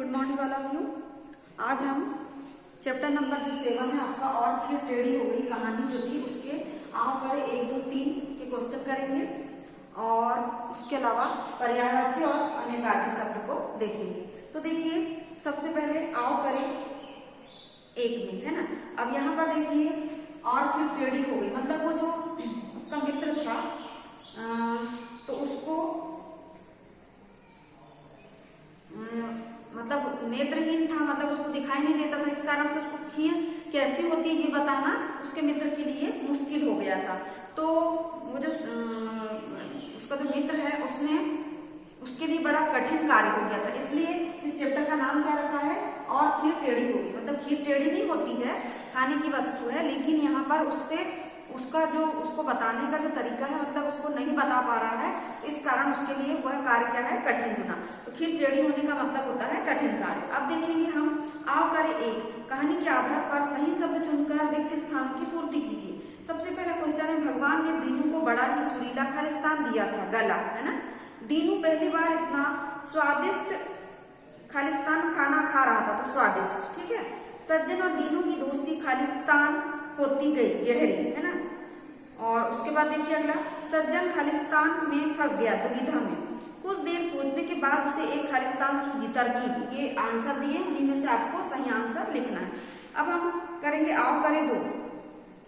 Good morning all of you. आज हम chapter number जो 7 है आपका और फिर टेढ़ी हो गई कहानी जो थी उसके आओ करे 1 2 3 के क्वेश्चन करेंगे और उसके अलावा पर्यायवाची और अनेकार्थी शब्द को देखेंगे। तो देखिए सबसे पहले आओ करे 1 में है ना। अब यहाँ पर देखिए और फिर टेढ़ी हो गई, मतलब वो जो उसका मित्र था तो उसको मतलब नेत्रहीन था, मतलब उसको दिखाई नहीं देता था, इस कारण से उसको खीर कैसी होती है ये बताना उसके मित्र के लिए मुश्किल हो गया था। तो वो जो उसका जो मित्र है उसने उसके लिए बड़ा कठिन कार्य हो गया था, इसलिए इस चैप्टर का नाम क्या रखा है और खीर टेढ़ी होगी। मतलब खीर टेढ़ी नहीं होती है, खाने की वस्तु है, लेकिन यहाँ पर उसको बताने का जो तरीका है मतलब उसको नहीं बता पा रहा है, इस कारण उसके लिए वह कार्य क्या है कठिन होना। तो खीर टेढ़ी होने का मतलब होता है कठिन कार्य। अब देखेंगे हम आओ करे 1 कहानी के आधार पर सही शब्द चुनकर रिक्त स्थानों की पूर्ति कीजिए। सबसे पहला क्वेश्चन है, भगवान ने दीनू को बड़ा ही सुरीला खालिस्तान दिया था, गला है ना। दीनू पहली बार इतना स्वादिष्ट खालिस्तान खाना खा रहा था, तो स्वादिष्ट, ठीक है। सज्जन और दीनू की दोस्ती खालिस्तान होती गई गहरी, है ना। और उसके बाद देखिए अगला, सज्जन खालिस्तान में फंस गया दुविधा में, कुछ देर सोचने के बाद उसे एक खालिस्तान सूझी तरकीब। ये आंसर दिए, उन्हीं में से आपको सही आंसर लिखना है। अब हम करेंगे आओ करे 2।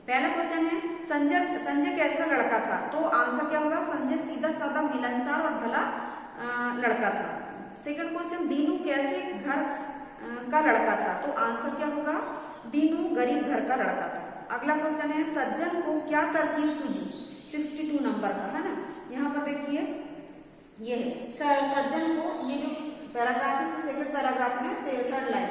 पहला क्वेश्चन है, संजय कैसा लड़का था, तो आंसर क्या होगा, संजय सीधा साधा मिलनसार और भला लड़का था। सेकंड क्वेश्चन, दीनू कैसे घर का लड़का था, तो आंसर क्या होगा, दीनू गरीब घर का लड़का था। अगला क्वेश्चन है, सज्जन को क्या तरकीब सूझी, 62 नंबर का, है ना। यहाँ पर देखिए ये सज्जन को, ये जो पैराग्राफ है इसमें सेकंड पैराग्राफ में से थर्ड लाइन,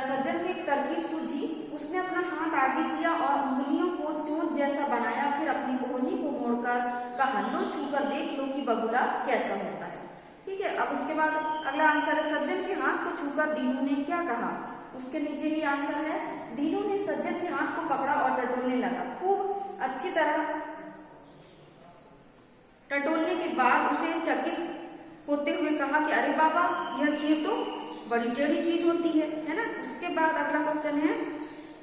सज्जन की एक तरकीब सूझी, उसने अपना हाथ आगे किया और उंगलियों को चोंच जैसा बनाया, फिर अपनी कोहनी को मोड़कर कहा, लो छूकर देख लो कि बगुला कैसा होता है, ठीक है। अब उसके बाद अगला आंसर है, सज्जन के हाथ को छूकर दीनू ने क्या कहा, उसके नीचे ही आंसर है, दीनू ने सज्जन के हाथ को पकड़ा और टटोलने लगा। खूब अच्छी तरह टटोलने के बाद उसे चकित होते हुए कहा कि अरे बाबा यह खीर तो बड़ी टेढ़ी चीज होती है ना। उसके बाद अगला क्वेश्चन है,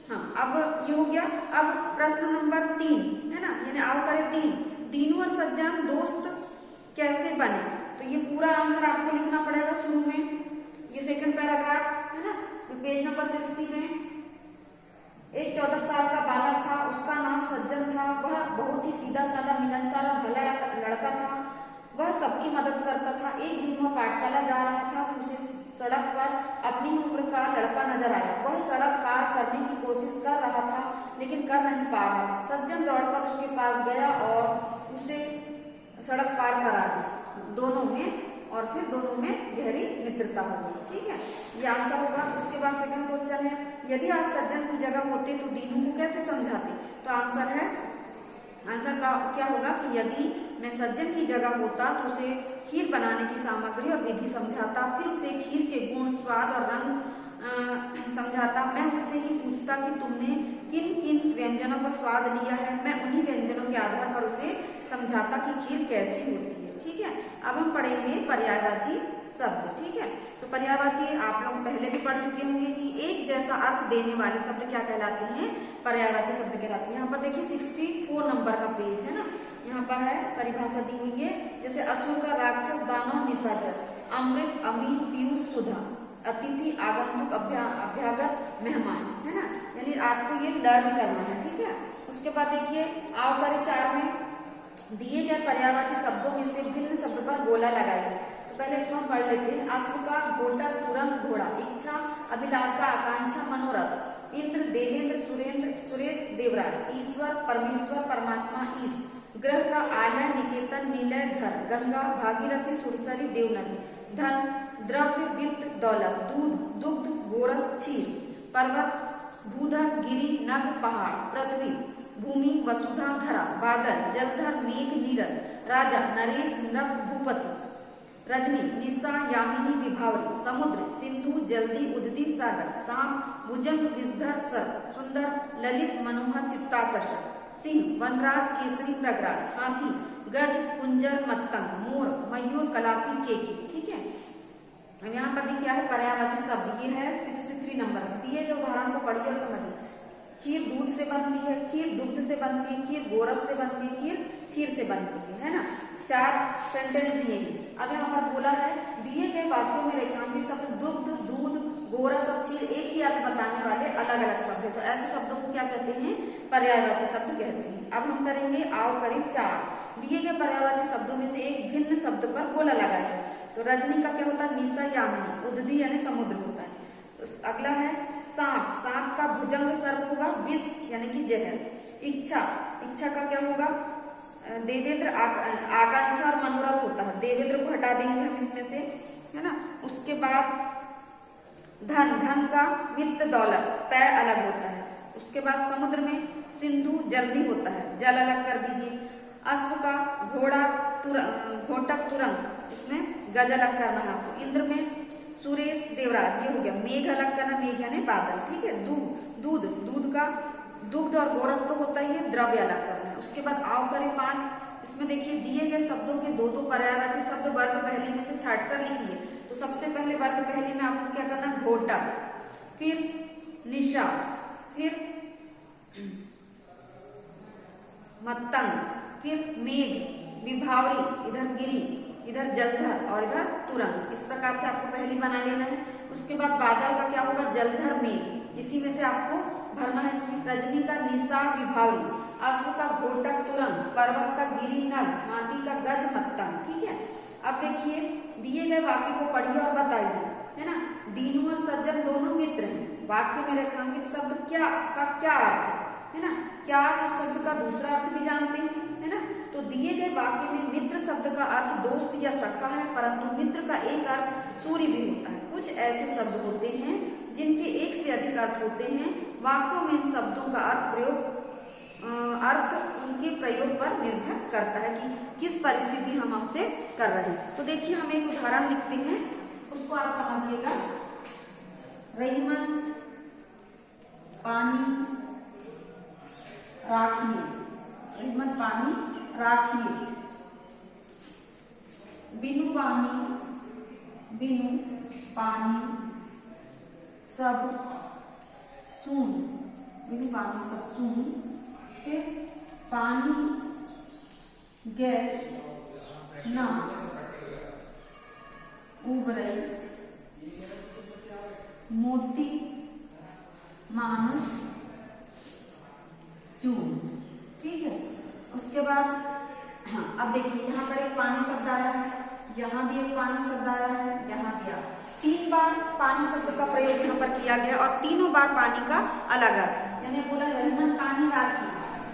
हाँ अब ये हो गया। अब प्रश्न नंबर 3 है ना, यानी आओ करे 3, दीनू और सज्जन दोस्त कैसे बने, तो ये पूरा आंसर आपको लिखना पड़ेगा शुरू में। ये सेकंड पैराग्राफ है ना, पेज नंबर 60 में। एक 14 साल का बालक था, उसका नाम सज्जन था, वह बहुत ही सीधा साधा मिलनसार और भला लड़का था, वह सबकी मदद करता था। एक दिन वह पाठशाला जा रहा था कि उसे सड़क पर अपनी उम्र का लड़का नजर आया। वह सड़क पार करने की कोशिश कर रहा था लेकिन कर नहीं पा रहा था। सज्जन दौड़कर उसके पास गया और उसे सड़क पार करा दी दोनों में, और फिर दोनों में गहरी मित्रता हो गई, ठीक है। ये आंसर होगा। उसके बाद सेकंड क्वेश्चन है, यदि आप सज्जन की जगह होते तो दीनू को कैसे समझाते, तो आंसर है, आंसर का क्या होगा कि यदि मैं सज्जन की जगह होता तो उसे खीर बनाने की सामग्री और विधि समझाता, फिर उसे खीर के गुण स्वाद और रंग समझाता। मैं उससे ही पूछता कि तुमने किन किन व्यंजनों का स्वाद लिया है, मैं उन्हीं व्यंजनों के आधार पर उसे समझाता कि खीर कैसी होती है, ठीक है। अब हम पढ़ेंगे पर्यायवाची शब्द, ठीक है। तो पर्यायवाची आप लोग पहले भी पढ़ चुके होंगे कि एक जैसा अर्थ देने वाले शब्द क्या कहलाते हैं, पर्यायवाची शब्द कहलाते हैं। यहाँ पर देखिए 64 नंबर का पेज है ना, यहाँ पर है परिभाषा दी हुई है, जैसे असुर का राक्षस, दानव निशाचर, अमृत अमीन पीयूष सुधा, अतिथि आगंतुक अभ्यागत मेहमान, है ना, यानी आपको ये लर्न करना है, ठीक है। उसके बाद देखिए आओ करे 4 में दिए गए पर्यायवाची शब्दों में से भिन्न शब्द पर गोला लगाइए। तो पहले इसको हम पढ़ लेते हैं। अश्व का, घोटक, तुरंत, घोड़ा, इच्छा, अभिलाषा, आकांक्षा, मनोरथ, इंद्र, देवेंद्र, सुरेंद्र, सुरेश, देवराज, ईश्वर, परमेश्वर, परमात्मा, ईश, ग्रह का, आलय, निकेतन, निलय, घर, गंगा, भागीरथी, सुरसरी, देवनदी, धन, द्रव्य, वित्त, दौलत, दूध, दुग्ध, गोरस, क्षीर, पर्वत, भूधर, गिरी, नग, पहाड़, पृथ्वी, भूमि, वसुधा, धरा, बादल, जलधर, मेघ, नीरज, राजा, नरेश, नृप, भूपति, रजनी, निशा, यामिनी, विभावरी, समुद्र, सिंधु, जल्दी, उदती, सागर, शाम, भुजंग, विषधर, सर्प, सुंदर, ललित, मनोहर, चित्ताकर्षक, सिंह, वनराज, केसरी, प्रगराज, हाथी, गज, कुंजर, मत्तंग, मोर, मयूर, कलापी, केकी, ठीक है। अब यहाँ नंबर दी क्या है, पर्यायवाची शब्द, ये है 63 नंबर। दिए गए उदाहरण को पढ़िए और समझिए। खीर दूध से बनती है, खीर दुग्ध से बनती है, खीर गोरस से बनती है, खीर क्षीर से बनती है ना। 4 सेंटेंस दिए हैं। अब यहाँ पर बोला है दिए गए वाक्यों में रेखांकित शब्द दुग्ध, दूध, गोरस और क्षीर एक ही अर्थ बताने वाले अलग अलग शब्द है, तो ऐसे शब्दों को क्या कहते हैं, पर्यायवाची शब्द कहते हैं। अब हम करेंगे, आओ करें 4। दिए गए पर्यायवाची शब्दों में से एक भिन्न शब्द पर गोला लगाइए। तो रजनी का क्या होता है, निशा यामिनी, उदधि यानी समुद्र होता है। अगला है सांप, सांप का भुजंग सर्प होगा, विष यानी कि जहर। इच्छा, इच्छा का क्या होगा, देवेंद्र, आकांक्षा और मनोरथ होता है, देवेंद्र को हटा देंगे हम इसमें से, है ना। उसके बाद धन, धन का वित्त दौलत, पैर अलग होता है। उसके बाद समुद्र में सिंधु जल्दी होता है, जल अलग कर दीजिए। अश्व का घोड़ा, घोटक तुरंत, इसमें गज अलग करना है आपको। इंद्र में सुरेश देवराज, ये हो गया। मेघ अलग करना, मेघ यानी बादल, ठीक है। दूध, दूध, दूध का दुग्ध और गोरस तो होता ही है, द्रव्य अलग करना है। उसके बाद आओ करें 5। इसमें देखिए दिए गए शब्दों के दो पर्यायवाची शब्द वर्ग पहली में से छाट कर लिखिए। तो सबसे पहले वर्ग पहली में आपको क्या करना है, घोटक, फिर निशा, फिर मतंग, फिर मेघ, विभावरी, इधर गिरी, इधर जलधर और इधर तुरंत। इस प्रकार से आपको पहली बना लेना है। उसके बाद बादल का क्या होगा, जलधर, मेघ, इसी में से आपको भरना है। इसमें रजनी का निशा विभावरी, अश्व का घोटक तुरंत, पर्वत का गिरी नग, हाथी का गज मतंग, ठीक है। अब देखिए दिए गए वाक्य को पढ़िए और बताइए, है ना। दीनू और सज्जन दोनों मित्र हैं। वाक्य में रेखांकित शब्द क्या का क्या अर्थ है ना। क्या इस शब्द का दूसरा अर्थ भी जानते हैं, है ना। तो दिए गए वाक्य में मित्र शब्द का अर्थ दोस्त या सखा है, परंतु मित्र का एक अर्थ सूर्य भी होता है। कुछ ऐसे शब्द होते हैं जिनके एक से अधिक अर्थ होते हैं। वाक्यों में इन शब्दों का अर्थ उनके प्रयोग पर निर्भर करता है कि किस परिस्थिति हम हमसे कर रहे हैं। तो देखिए हम एक उदाहरण लिखते हैं, उसको आप समझिएगा। रहीमन पानी राखिए, रहीमन पानी राखिए। बिनु पानी सब सून, बिनु पानी सब सून। फिर पानी गैर न उबरे, मोती मानुष चून, ठीक है। उसके बाद हाँ, अब देखिए यहाँ पर एक पानी शब्द आया है, यहाँ भी एक पानी शब्द आया है, यहाँ भी आया। 3 बार पानी शब्द का प्रयोग यहाँ पर किया गया और तीनों बार पानी का अलग अर्थ। यानी बोला रहीमन पानी राखी,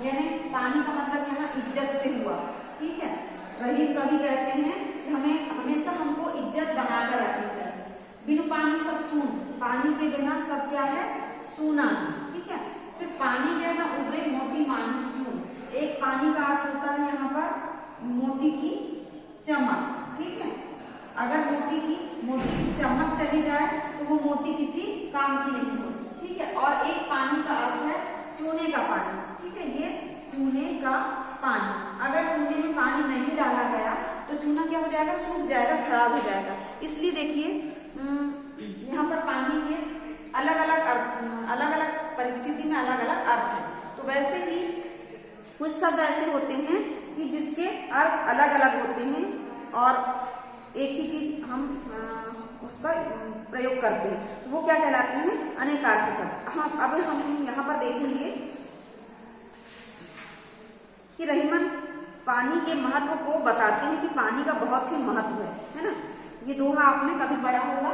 यानी पानी का मतलब यहाँ इज्जत से हुआ, ठीक है। रहीम कवि कहते हैं कि हमें हमेशा हमको इज्जत बनाकर रखनी चाहिए। बिनु पानी सब सून, पानी के बिना सब क्या है, सूना, ठीक है। फिर पानी गए ना उबरे, मोती मानुष चून। एक पानी का अर्थ होता है यहाँ पर मोती की चमक, ठीक है। अगर मोती की चमक चली जाए तो वो मोती किसी काम की नहीं होती, ठीक है। और एक पानी का अर्थ है चूने का पानी, ठीक है। ये चूने का पानी, अगर चूने में पानी नहीं डाला गया तो चूना क्या हो जाएगा, सूख जाएगा, खराब हो जाएगा। इसलिए देखिए यहाँ पर पानी के अलग अलग परिस्थिति में अलग अलग अर्थ है। तो वैसे ही कुछ शब्द ऐसे होते हैं कि जिसके अर्थ अलग अलग होते हैं और एक ही चीज हम उसका प्रयोग करते हैं, तो वो क्या कहलाते हैं, अनेकार्थी शब्द। हाँ, अब हम यहाँ पर देखेंगे कि रहीमन पानी के महत्व को बताते हैं कि पानी का बहुत ही महत्व है ना। ये दोहा आपने कभी पढ़ा होगा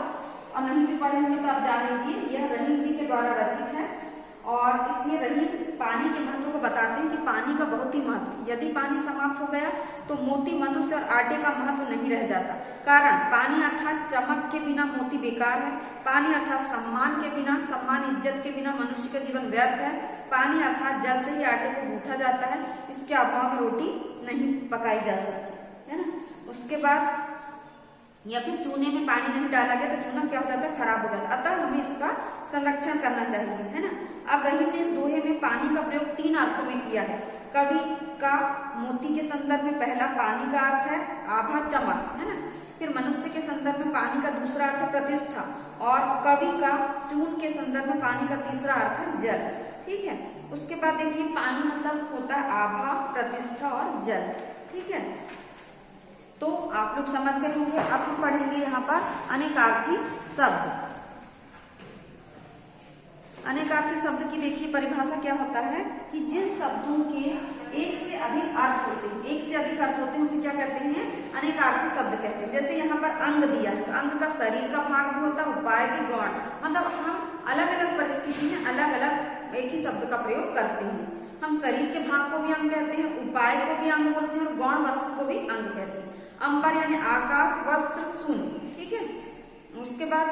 और नहीं भी पढ़े होंगे तो आप जान लीजिए, यह रहीम जी के द्वारा रचित है और इसमें रहीम पानी के महत्व को बताते हैं कि पानी का बहुत ही महत्व। यदि पानी समाप्त हो गया तो मोती, मनुष्य और आटे का महत्व नहीं रह जाता। कारण पानी अर्थात चमक के बिना मोती बेकार है। पानी अर्थात सम्मान के बिना, सम्मान इज्जत के बिना मनुष्य का जीवन व्यर्थ है। पानी अर्थात जल से ही आटे को गूंथा जाता है, इसके अभाव में रोटी नहीं पकाई जा सकती, है ना। उसके बाद या फिर चूने में पानी नहीं डाला गया तो चूना क्या हो जाता है, खराब हो जाता है। अतः हमें इसका संरक्षण करना चाहिए, है ना। अब रहीम ने इस दोहे में पानी का प्रयोग 3 अर्थों में किया है। कवि का मोती के संदर्भ में पहला पानी का अर्थ है आभा, चमक, है ना। फिर मनुष्य के संदर्भ में पानी का दूसरा अर्थ है प्रतिष्ठा, और कवि का चून के संदर्भ में पानी का तीसरा अर्थ है जल। ठीक है, उसके बाद देखिए पानी मतलब होता है आभा, प्रतिष्ठा और जल। ठीक है, तो आप लोग समझ गए होंगे। अब हम पढ़ेंगे यहाँ पर अनेकार्थी शब्द। अनेकार्थी शब्द की देखिए परिभाषा क्या होता है कि जिन शब्दों के एक से अधिक अर्थ होते हैं उसे क्या कहते हैं, अनेकार्थी शब्द कहते हैं। जैसे यहाँ पर अंग दिया है, तो अंग का शरीर का भाग भी होता है, उपाय भी, गौण, मतलब हम अलग अलग परिस्थिति में अलग अलग एक ही शब्द का प्रयोग करते हैं। हम शरीर के भाग को भी अंग कहते हैं, उपाय को भी अंग बोलते हैं, और गौण वस्तु को भी अंग कहते हैं। अंबर यानी आकाश, वस्त्र, शून्य। ठीक है, उसके बाद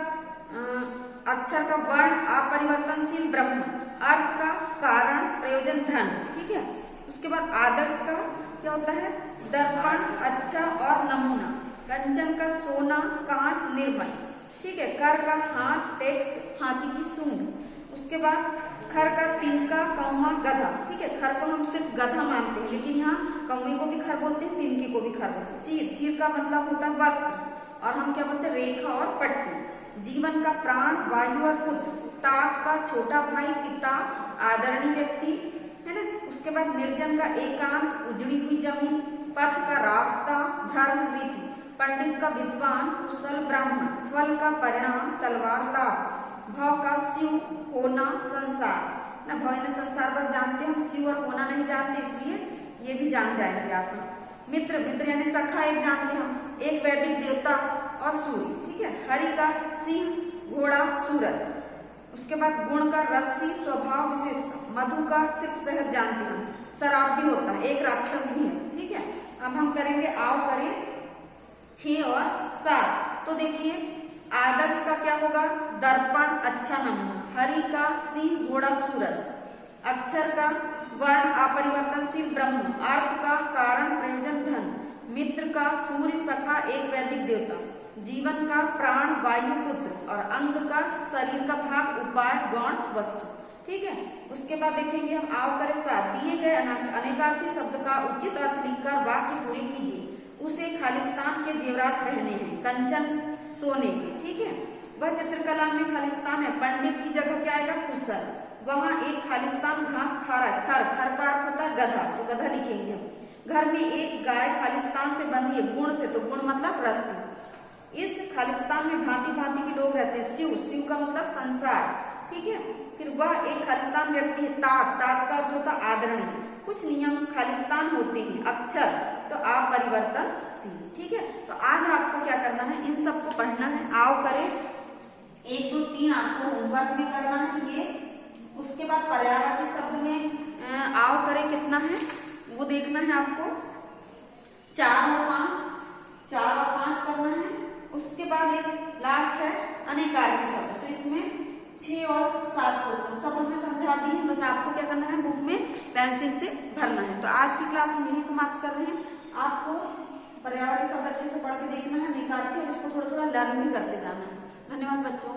अक्षर का वर्ण अपरिवर्तनशील ब्रह्म, अर्थ का कारण, प्रयोजन, धन। ठीक है, उसके बाद आदर्श का क्या होता है, दर्पण, अच्छा और नमूना। कंचन का सोना, कांच, निर्मल। ठीक है, कर का हाथ, टैक्स, हाथी की सूंड। उसके बाद खर का तिनका, कौवा, गधा। ठीक है, खर को हम सिर्फ गधा मानते हैं, लेकिन यहाँ कौवे को भी खर बोलते हैं, तिनके को भी खर बोलते हैं। चीर, चीर का मतलब होता है वस्त्र, और हम क्या बोलते हैं, रेखा और पट्टी। जीवन का प्राण, वायु और पुत्र। ताक का छोटा भाई, पिता, आदरणीय व्यक्ति, है ना। उसके बाद निर्जन का एकांत, उजड़ी हुई जमीन। पथ का रास्ता, धर्म, रीति। पंडित का विद्वान, कुशल, ब्राह्मण। फल का परिणाम, तलवार, लाभ। भव का शिव, होना, संसार ना। भव ने संसार बस जानते हैं, हम शिव और होना नहीं जानते, इसलिए ये भी जान जाएंगे आप। मित्र, मित्र यानी सखा एक जानते हैं हम, एक वैदिक देवता और सूर्य। ठीक है, हरि का सिंह, घोड़ा, सूरज। उसके बाद गुण का रस्सी, स्वभाव, विशेषता। मधु का सिर्फ शहद जानते हैं, शराब भी होता है, एक राक्षस भी है। ठीक है, अब हम करेंगे, आओ करें 6 और 7। तो देखिए आदर्श का क्या होगा, दर्पण, अच्छा नमूना। हरि का सिंह, घोड़ा, सूरज। अक्षर का वर्ण अपरिवर्तनशील ब्रह्म। अर्थ का कारण, प्रयोजन, धन। मित्र का सूर्य, सखा, एक वैदिक देवता। जीवन का प्राण, वायु, पुत्र। और अंग का शरीर का भाग, उपाय, गौण, वस्तु। ठीक है, उसके बाद देखेंगे हम, आओ करें 7। दिए गए अनेकार्थी शब्द का उचित अर्थ लिखकर वाक्य पूरी कीजिए। उसे खालिस्तान के जेवरात पहने हैं, कंचन सोने के। ठीक है, वह चित्रकला में खालिस्तान है। पंडित की जगह क्या आएगा, कुशल। वहां एक खालिस्तान घास खा रहा है, खर, खर का अर्थ होता है गधा, तो गधा लिखेंगे हम। घर में एक गाय खालिस्तान से बंधी है, गुण से, तो गुण मतलब रस्सी। इस खालिस्तान में भांति भांति के लोग रहते हैं। शिव, शिव का मतलब संसार। ठीक है, फिर वह एक खालिस्तान व्यक्ति है। ताक, ताक का अर्थ होता है आदरणीय। कुछ नियम खालिस्तान होते हैं। अक्षर तो आप परिवर्तनशील। ठीक है, तो आज आपको क्या करना है, इन सबको पढ़ना है। आओ करें 1, 2, 3 आपको होमवर्क भी करना है ये। उसके बाद पर्यायवाची शब्द में आओ करें कितना है वो देखना है आपको। 4 और 5 करना है। उसके बाद एक लास्ट है अनेकार्थी शब्द, तो इसमें 6 और 7 क्वेश्चन सब हमने समझा दी है। बस आपको क्या करना है, बुक में पेंसिल से भरना है। तो आज की क्लास हम यही समाप्त कर रहे हैं। आपको पर्यायवाची शब्द अच्छे से पढ़ के देखना है, अनेकार्थी, और इसको थोड़ा थोड़ा लर्न भी करते जाना है। धन्यवाद बच्चों।